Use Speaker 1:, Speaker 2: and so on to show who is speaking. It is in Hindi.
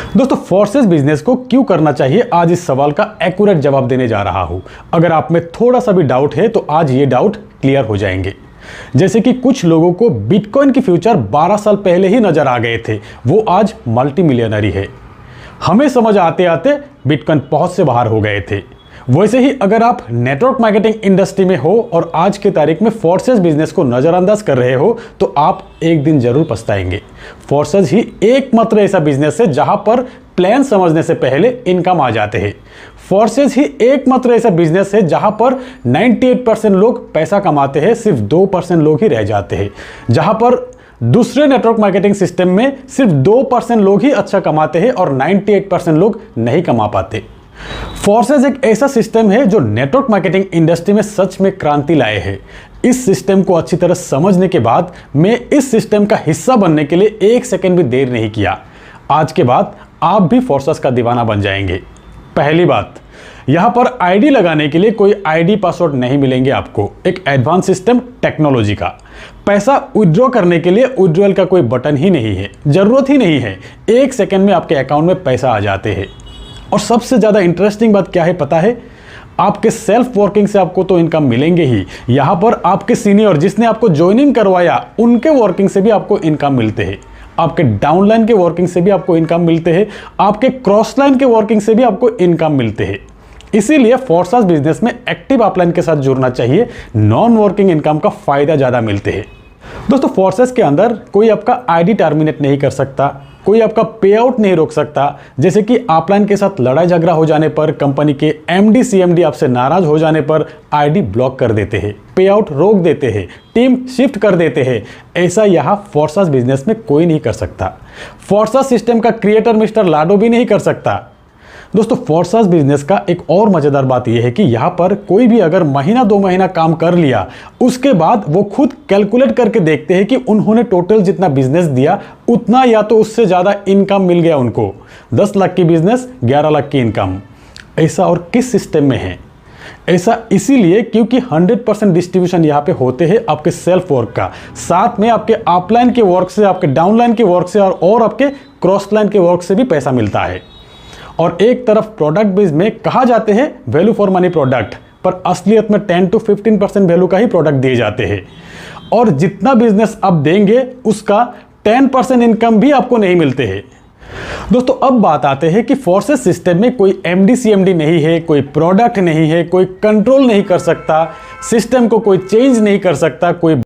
Speaker 1: दोस्तों, फोर्सेस बिजनेस को क्यों करना चाहिए, आज इस सवाल का एक्यूरेट जवाब देने जा रहा हूं। अगर आप में थोड़ा सा भी डाउट है तो आज ये डाउट क्लियर हो जाएंगे। जैसे कि कुछ लोगों को बिटकॉइन की फ्यूचर 12 साल पहले ही नजर आ गए थे, वो आज मल्टी मिलियनरी है। हमें समझ आते आते बिटकॉइन पहुंच से बाहर हो गए थे। वैसे ही अगर आप नेटवर्क मार्केटिंग इंडस्ट्री में हो और आज की तारीख में फोर्सेस बिजनेस को नजरअंदाज कर रहे हो तो आप एक दिन जरूर पछताएंगे। फोर्सेस ही एकमात्र ऐसा बिजनेस है जहां पर प्लान समझने से पहले इनकम आ जाते हैं। फोर्सेस ही एकमात्र ऐसा बिजनेस है जहां पर 98% लोग पैसा कमाते हैं, सिर्फ 2% लोग ही रह जाते हैं। जहां पर दूसरे नेटवर्क मार्केटिंग सिस्टम में सिर्फ 2% लोग ही अच्छा कमाते हैं और 98% लोग नहीं कमा पाते। फोर्सेस एक ऐसा सिस्टम है जो नेटवर्क मार्केटिंग इंडस्ट्री में सच में क्रांति लाए है। इस सिस्टम को अच्छी तरह समझने के बाद मैं इस सिस्टम का हिस्सा बनने के लिए एक सेकंड भी देर नहीं किया। आज के बाद आप भी फोर्सेस का दीवाना बन जाएंगे। पहली बात, यहां पर आईडी लगाने के लिए कोई आईडी पासवर्ड नहीं मिलेंगे आपको। एक एडवांस सिस्टम टेक्नोलॉजी का। पैसा विड्रॉ करने के लिए विड्रॉल का कोई बटन ही नहीं है, जरूरत ही नहीं है। एक सेकंड में आपके अकाउंट में पैसा आ जाते हैं। और सबसे ज्यादा इंटरेस्टिंग बात क्या है पता है? आपके सेल्फ वर्किंग से आपको तो इनकम मिलेंगे ही, यहां पर आपके सीनियर जिसने आपको ज्वाइनिंग करवाया उनके वर्किंग से भी आपको इनकम मिलते हैं। आपके डाउनलाइन के वर्किंग से भी आपको इनकम मिलते हैं। आपके क्रॉस लाइन के वर्किंग से भी आपको इनकम मिलते हैं। इसीलिए फोर्सेस बिजनेस में एक्टिव अपलाइन के साथ जुड़ना चाहिए। नॉन वर्किंग इनकम का फायदा ज्यादा मिलते हैं। दोस्तों, फोर्सेस के अंदर कोई आपका आईडी टर्मिनेट नहीं कर सकता, कोई आपका पे आउट नहीं रोक सकता। जैसे कि अपलाइन के साथ लड़ाई झगड़ा हो जाने पर, कंपनी के एमडी सीएमडी आपसे नाराज हो जाने पर आईडी ब्लॉक कर देते हैं, पे आउट रोक देते हैं, टीम शिफ्ट कर देते हैं। ऐसा यहां फोर्सेस बिजनेस में कोई नहीं कर सकता। फोर्सेस सिस्टम का क्रिएटर मिस्टर लाडो भी नहीं कर सकता। दोस्तों, फोर्सेस बिजनेस का एक और मजेदार बात यह है कि यहां पर कोई भी अगर महीना 2 महीना काम कर लिया, उसके बाद वो खुद कैलकुलेट करके देखते हैं कि उन्होंने टोटल जितना बिजनेस दिया उतना या तो उससे ज्यादा इनकम मिल गया उनको। 10 लाख की बिजनेस, 11 लाख की इनकम। ऐसा और किस सिस्टम में है? ऐसा इसीलिए क्योंकि 100% डिस्ट्रीब्यूशन यहाँ पे होते हैं आपके सेल्फ वर्क का, साथ में आपके अपलाइन के वर्क से, आपके डाउनलाइन के वर्क से और आपके क्रॉस लाइन के वर्क से भी पैसा मिलता है। और एक तरफ प्रोडक्ट बेस में कहा जाते हैं वैल्यू फॉर मनी प्रोडक्ट, पर असलियत में 10 to 15% वैल्यू का ही प्रोडक्ट दिए जाते हैं। और जितना बिजनेस आप देंगे उसका 10% इनकम भी आपको नहीं मिलते हैं। दोस्तों, अब बात आते हैं कि फोर्सेस सिस्टम में कोई एमडी सीएमडी नहीं है, कोई प्रोडक्ट नहीं है, कोई कंट्रोल नहीं कर सकता, सिस्टम को कोई चेंज नहीं कर सकता, कोई